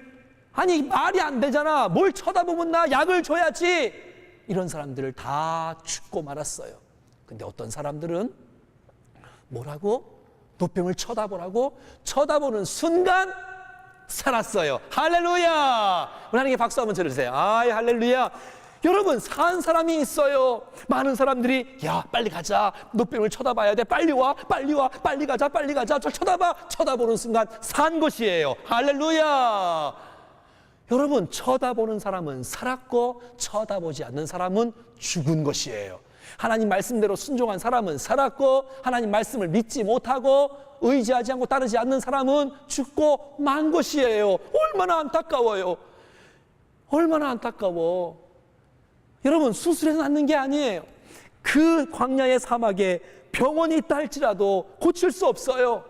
아니 말이 안 되잖아. 뭘 쳐다보면 나 약을 줘야지. 이런 사람들을 다 죽고 말았어요. 근데 어떤 사람들은 뭐라고? 놋뱀을 쳐다보라고? 쳐다보는 순간 살았어요. 할렐루야. 우리 하나님께 박수 한번 쳐주세요. 아이, 할렐루야. 여러분, 산 사람이 있어요. 많은 사람들이 야, 빨리 가자. 놋뱀을 쳐다봐야 돼. 빨리 와. 빨리 가자. 저 쳐다봐. 쳐다보는 순간 산 것이에요. 할렐루야. 여러분, 쳐다보는 사람은 살았고 쳐다보지 않는 사람은 죽은 것이에요. 하나님 말씀대로 순종한 사람은 살았고 하나님 말씀을 믿지 못하고 의지하지 않고 따르지 않는 사람은 죽고 만 것이에요. 얼마나 안타까워요. 얼마나 안타까워. 여러분, 수술해서 낫는 게 아니에요. 그 광야의 사막에 병원이 있다 할지라도 고칠 수 없어요.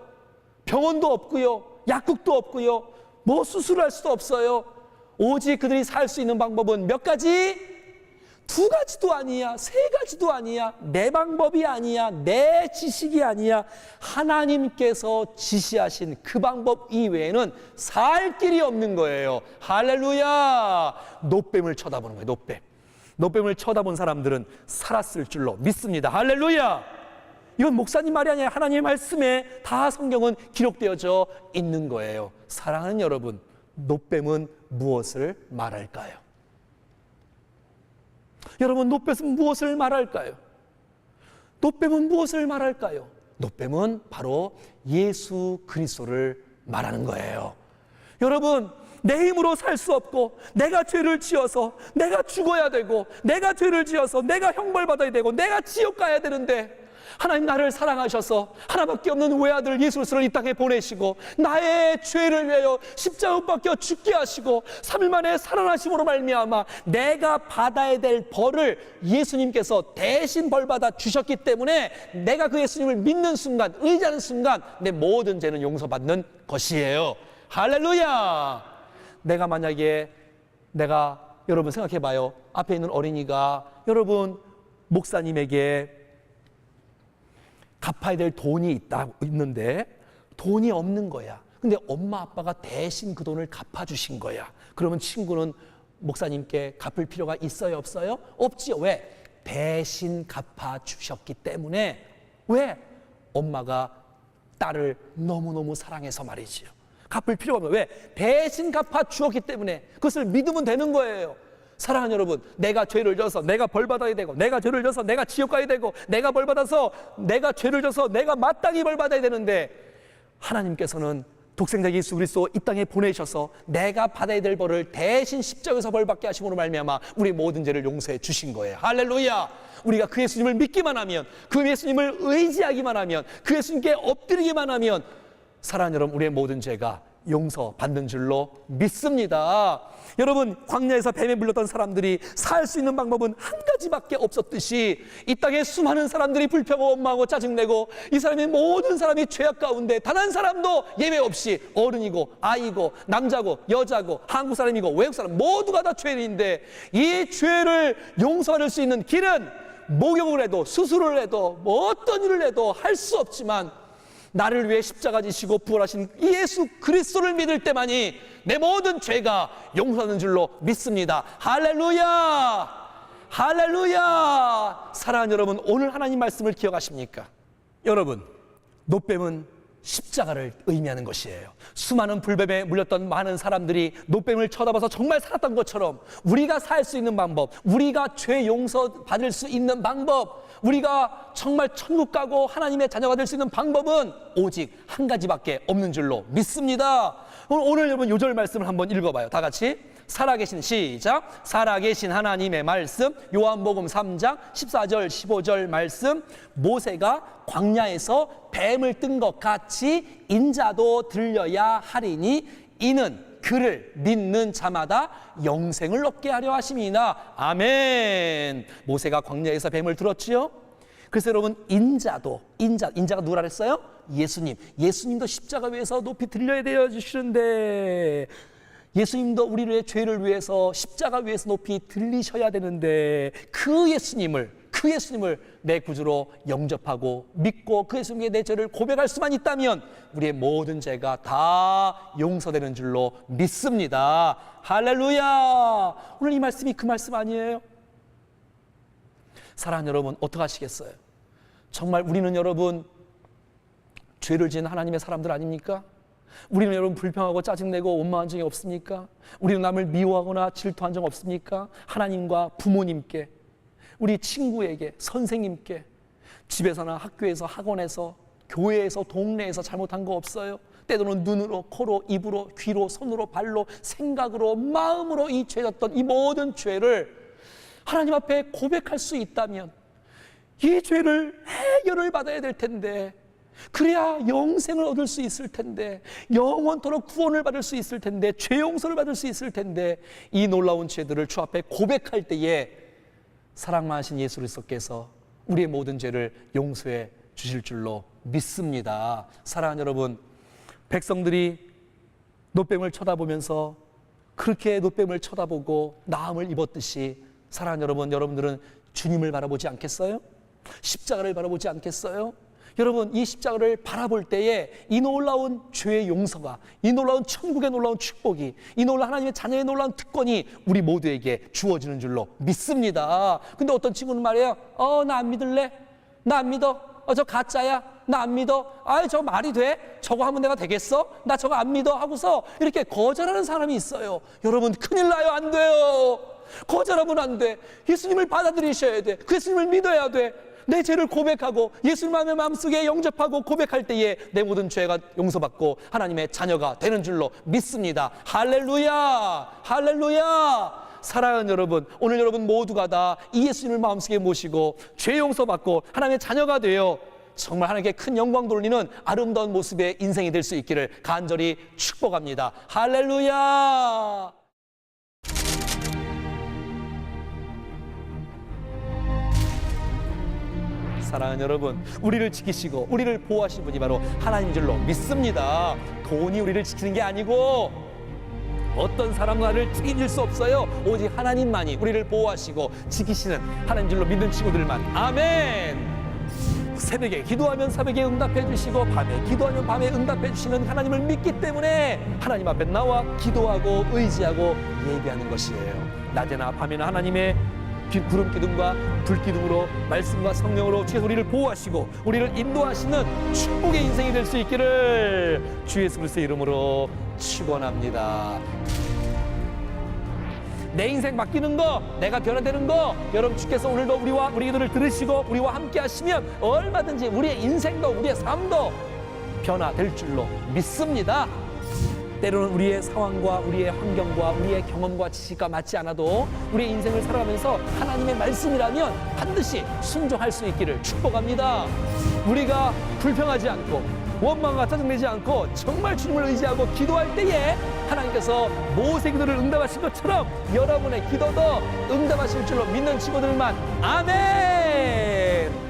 병원도 없고요. 약국도 없고요. 뭐 수술할 수도 없어요. 오직 그들이 살 수 있는 방법은 몇 가지? 2가지도 아니야. 3가지도 아니야. 내 방법이 아니야. 내 지식이 아니야. 하나님께서 지시하신 그 방법 이외에는 살 길이 없는 거예요. 할렐루야. 놋뱀을 쳐다보는 거예요. 놋뱀을 쳐다본 사람들은 살았을 줄로 믿습니다. 할렐루야. 이건 목사님 말이 아니라 하나님의 말씀에 다 성경은 기록되어져 있는 거예요. 사랑하는 여러분, 놋뱀은 무엇을 말할까요? 여러분, 놋뱀은 무엇을 말할까요? 놋뱀은 무엇을 말할까요? 놋뱀은 바로 예수 그리스도를 말하는 거예요. 여러분, 내 힘으로 살 수 없고 내가 죄를 지어서 내가 죽어야 되고 내가 죄를 지어서 내가 형벌받아야 되고 내가 지옥 가야 되는데 하나님 나를 사랑하셔서 하나밖에 없는 외아들 예수 그리스도를 이 땅에 보내시고 나의 죄를 위하여 십자가 못 박혀 죽게 하시고 3일 만에 살아나심으로 말미암아 내가 받아야 될 벌을 예수님께서 대신 벌받아 주셨기 때문에 내가 그 예수님을 믿는 순간, 의지하는 순간 내 모든 죄는 용서받는 것이에요. 할렐루야. 내가 만약에 여러분 생각해봐요. 앞에 있는 어린이가 여러분 목사님에게 갚아야 될 돈이 있는데 돈이 없는 거야. 근데 엄마 아빠가 대신 그 돈을 갚아주신 거야. 그러면 친구는 목사님께 갚을 필요가 있어요, 없어요? 없지요. 왜? 대신 갚아주셨기 때문에. 왜? 엄마가 딸을 너무너무 사랑해서 말이지요. 갚을 필요가 없는 거예요. 왜? 대신 갚아주었기 때문에. 그것을 믿으면 되는 거예요. 사랑하는 여러분, 내가 죄를 져서 내가 벌받아야 되고 내가 죄를 져서 내가 지옥 가야 되고 내가 벌받아서 내가 죄를 져서 내가 마땅히 벌받아야 되는데 하나님께서는 독생자 예수 그리스도 이 땅에 보내셔서 내가 받아야 될 벌을 대신 십자가에서 벌받게 하심으로 말미암아 우리 모든 죄를 용서해 주신 거예요. 할렐루야. 우리가 그 예수님을 믿기만 하면, 그 예수님을 의지하기만 하면, 그 예수님께 엎드리기만 하면 사랑하는 여러분, 우리의 모든 죄가 용서받는 줄로 믿습니다. 여러분, 광야에서 뱀에 물렸던 사람들이 살 수 있는 방법은 한 가지밖에 없었듯이 이 땅에 수많은 사람들이 불평하고 원망하고 짜증내고 이 사람의 모든 사람이 죄악 가운데 단 한 사람도 예외 없이 어른이고 아이고 남자고 여자고 한국 사람이고 외국 사람 모두가 다 죄인인데 이 죄를 용서할 수 있는 길은 목욕을 해도 수술을 해도 뭐 어떤 일을 해도 할 수 없지만 나를 위해 십자가 지시고 부활하신 이 예수 그리스도를 믿을 때만이 내 모든 죄가 용서하는 줄로 믿습니다. 할렐루야. 할렐루야. 사랑하는 여러분, 오늘 하나님 말씀을 기억하십니까? 여러분, 놋뱀은 십자가를 의미하는 것이에요. 수많은 불뱀에 물렸던 많은 사람들이 노뱀을 쳐다봐서 정말 살았던 것처럼 우리가 살 수 있는 방법, 우리가 죄 용서 받을 수 있는 방법, 우리가 정말 천국 가고 하나님의 자녀가 될 수 있는 방법은 오직 한 가지밖에 없는 줄로 믿습니다. 오늘 여러분 요절 말씀을 한번 읽어봐요. 다 같이. 살아계신, 시작. 살아계신 하나님의 말씀, 요한복음 3장 14절 15절 말씀. 모세가 광야에서 뱀을 뜬 것 같이 인자도 들려야 하리니 이는 그를 믿는 자마다 영생을 얻게 하려 하심이나. 아멘. 모세가 광야에서 뱀을 들었지요. 그래서 여러분, 인자가 누구라 그랬어요? 예수님도 십자가 위에서 높이 들려야 되어 주시는데, 예수님도 우리의 죄를 위해서 십자가 위에서 높이 들리셔야 되는데, 그 예수님을 내 구주로 영접하고 믿고 그 예수님께 내 죄를 고백할 수만 있다면 우리의 모든 죄가 다 용서되는 줄로 믿습니다. 할렐루야. 오늘 이 말씀이 그 말씀 아니에요? 사랑하는 여러분, 어떡하시겠어요? 정말 우리는 여러분 죄를 지은 하나님의 사람들 아닙니까? 우리는 여러분 불평하고 짜증내고 원망한 적이 없습니까? 우리는 남을 미워하거나 질투한 적 없습니까? 하나님과 부모님께, 우리 친구에게, 선생님께, 집에서나 학교에서, 학원에서, 교회에서, 동네에서 잘못한 거 없어요? 때로는 눈으로, 코로, 입으로, 귀로, 손으로, 발로, 생각으로, 마음으로 이 죄 졌던 이 모든 죄를 하나님 앞에 고백할 수 있다면 이 죄를 해결을 받아야 될 텐데, 그래야 영생을 얻을 수 있을 텐데, 영원토록 구원을 받을 수 있을 텐데, 죄 용서를 받을 수 있을 텐데, 이 놀라운 죄들을 주 앞에 고백할 때에 사랑 많으신 예수 그리스도께서 우리의 모든 죄를 용서해 주실 줄로 믿습니다. 사랑하는 여러분, 백성들이 노뱀을 쳐다보면서 그렇게 노뱀을 쳐다보고 나음을 입었듯이, 사랑하는 여러분, 여러분들은 주님을 바라보지 않겠어요? 십자가를 바라보지 않겠어요? 여러분, 이 십자가를 바라볼 때에 이 놀라운 죄의 용서가, 이 놀라운 천국의 놀라운 축복이, 이 놀라운 하나님의 자녀의 놀라운 특권이 우리 모두에게 주어지는 줄로 믿습니다. 근데 어떤 친구는 말이에요. 나 안 믿을래? 나 안 믿어? 저 가짜야? 나 안 믿어? 저 말이 돼? 저거 하면 내가 되겠어? 나 저거 안 믿어? 하고서 이렇게 거절하는 사람이 있어요. 여러분, 큰일 나요. 안 돼요. 거절하면 안 돼. 예수님을 받아들이셔야 돼. 그 예수님을 믿어야 돼. 내 죄를 고백하고 예수님의 마음속에 영접하고 고백할 때에 내 모든 죄가 용서받고 하나님의 자녀가 되는 줄로 믿습니다. 할렐루야. 할렐루야. 사랑하는 여러분, 오늘 여러분 모두가 다 이 예수님을 마음속에 모시고 죄 용서받고 하나님의 자녀가 되어 정말 하나님께 큰 영광 돌리는 아름다운 모습의 인생이 될 수 있기를 간절히 축복합니다. 할렐루야. 사랑하는 여러분, 우리를 지키시고 우리를 보호하신 분이 바로 하나님인 줄로 믿습니다. 돈이 우리를 지키는 게 아니고 어떤 사람과 나를 책임질 수 없어요. 오직 하나님만이 우리를 보호하시고 지키시는 하나님인 줄로 믿는 친구들만. 아멘. 새벽에 기도하면 새벽에 응답해 주시고 밤에 기도하면 밤에 응답해 주시는 하나님을 믿기 때문에 하나님 앞에 나와 기도하고 의지하고 예배하는 것이에요. 낮에나 밤에나 하나님의 구름 기둥과 불 기둥으로 말씀과 성령으로 주께서 우리를 보호하시고 우리를 인도하시는 축복의 인생이 될 수 있기를 주 예수 그리스도의 이름으로 축원합니다. 내 인생 바뀌는 거, 내가 변화되는 거, 여러분 주께서 오늘도 우리 기도를 들으시고 우리와 함께 하시면 얼마든지 우리의 인생도 우리의 삶도 변화될 줄로 믿습니다. 때로는 우리의 상황과 우리의 환경과 우리의 경험과 지식과 맞지 않아도 우리의 인생을 살아가면서 하나님의 말씀이라면 반드시 순종할 수 있기를 축복합니다. 우리가 불평하지 않고 원망과 짜증내지 않고 정말 주님을 의지하고 기도할 때에 하나님께서 모세 기도를 응답하신 것처럼 여러분의 기도도 응답하실 줄로 믿는 친구들만. 아멘.